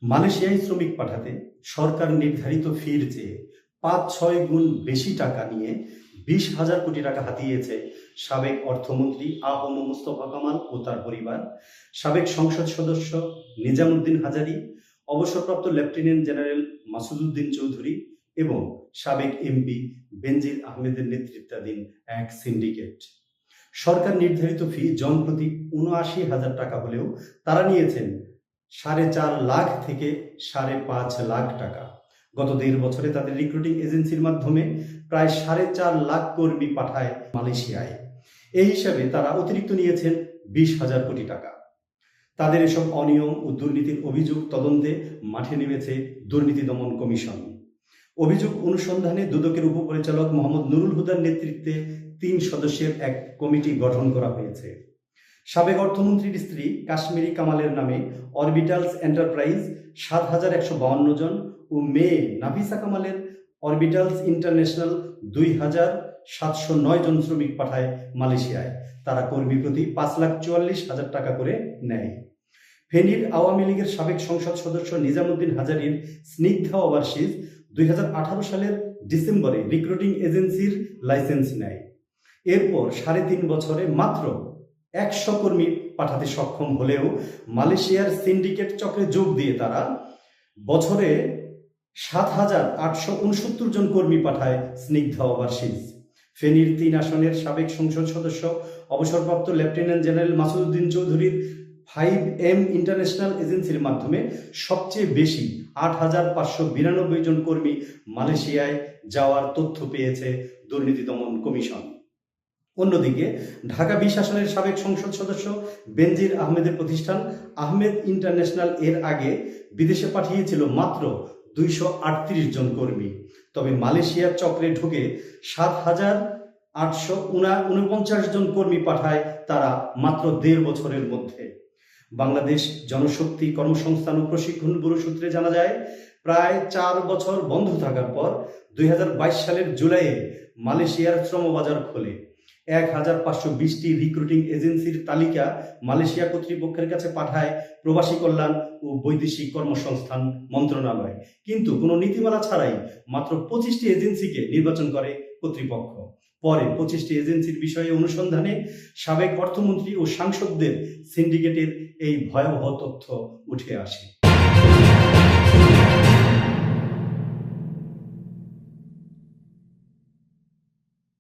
মালয়েশিয়ায় শ্রমিক পাঠাতে সরকার নির্ধারিত ফির চেয়ে ৫-৬ গুণ বেশি টাকা নিয়ে ২০,০০০ কোটি টাকা হাতিয়েছে সাবেক অর্থমন্ত্রী আ.হ.ম মুস্তফা কামাল ও তার পরিবার, সাবেক সংসদ সদস্য নিজামুদ্দিন হাজারী, অবসরপ্রাপ্ত লেফটেন্যান্ট জেনারেল মাসুদউদ্দিন চৌধুরী এবং সাবেক এমপি বেনজির আহমেদের নেতৃত্বাধীন এক সিন্ডিকেট। সরকার নির্ধারিত ফি জনপ্রতি ৭৯,০০০ টাকা হলেও তারা নিয়েছেন ৪.৫ লাখ থেকে ৫.৫ লাখ টাকা। গত ১.৫ বছরে তাদের রিক্রুটিং এজেন্সির মাধ্যমে প্রায় ৪.৫ লাখ কর্মী পাঠায় মালয়েশিয়ায়। এই হিসাবে তারা অতিরিক্ত নিয়েছেন ২০,০০০ কোটি টাকা। তাদের এসব অনিয়ম ও দুর্নীতির অভিযোগ তদন্তে মাঠে নেমেছে দুর্নীতি দমন কমিশন। অভিযোগ অনুসন্ধানে দুদকের উপপরিচালক মোহাম্মদ নুরুল হুদার নেতৃত্বে ৩ সদস্যের এক কমিটি গঠন করা হয়েছে। সাবেক অর্থমন্ত্রীর স্ত্রী কাশ্মীরি কামালের নামে অরবিটালস এন্টারপ্রাইজ ৭,১৫২ জন ও মেয়ে নাফিসা কামালের অরবিটালস ইন্টারন্যাশনাল ২,৭০৯ জন শ্রমিক পাঠায় মালয়েশিয়ায়। তারা কর্মী প্রতি ৫,৪৪,০০০ টাকা করে নেয়। ফেনীর আওয়ামী লীগের সাবেক সংসদ সদস্য নিজামুদ্দিন হাজারীর স্নিগ্ধা ওভারসিজ ২০১৮ সালের ডিসেম্বরে রিক্রুটিং এজেন্সির লাইসেন্স নেয়। এরপর ৩.৫ বছরে মাত্র ১০০ কর্মী পাঠাতে সক্ষম হলেও মালয়েশিয়ার সিন্ডিকেট চক্রে যোগ দিয়ে তারা বছরে ৭,৮৬৯ জন কর্মী পাঠায় স্নিগ্ধা ওভারসিজ। ফেনীর ৩ আসনের সাবেক সংসদ সদস্য অবসরপ্রাপ্ত লেফটেন্যান্ট জেনারেল মাসুদউদ্দিন চৌধুরীর 5M ইন্টারন্যাশনাল এজেন্সির মাধ্যমে সবচেয়ে বেশি ৮,৫৯২ জন কর্মী মালয়েশিয়ায় যাওয়ার তথ্য পেয়েছে দুর্নীতি দমন কমিশন। অন্যদিকে ঢাকা ২০ আসনের সাবেক সংসদ সদস্য বেনজির আহমেদের প্রতিষ্ঠান আহমেদ ইন্টারন্যাশনাল এর আগে বিদেশে পাঠিয়েছিল মাত্র ২৩৮ জন কর্মী। তবে মালয়েশিয়ার চক্রে ঢুকে ৭,৮৪৯ জন কর্মী পাঠায় তারা মাত্র ১.৫ বছরের মধ্যে। বাংলাদেশ জনশক্তি কর্মসংস্থান ও প্রশিক্ষণ ব্যুরো সূত্রে জানা যায়, প্রায় ৪ বছর বন্ধ থাকার পর ২০২২ সালের জুলাইয়ে মালয়েশিয়ার শ্রমবাজার খোলে। ১,৫২০টি রিক্রুটিং এজেন্সির তালিকা মালয়েশিয়া কর্তৃপক্ষের কাছে পাঠায় প্রবাসী কল্যাণ ও বৈদেশিক কর্মসংস্থান মন্ত্রণালয়। কিন্তু কোনো নীতিমালা ছাড়াই মাত্র ২৫টি এজেন্সিকে নির্বাচন করে কর্তৃপক্ষ। পরে ২৫টি এজেন্সির বিষয়ে অনুসন্ধানে সাবেক অর্থমন্ত্রী ও সাংসদদের সিন্ডিকেটের এই ভয়াবহ তথ্য উঠে আসে।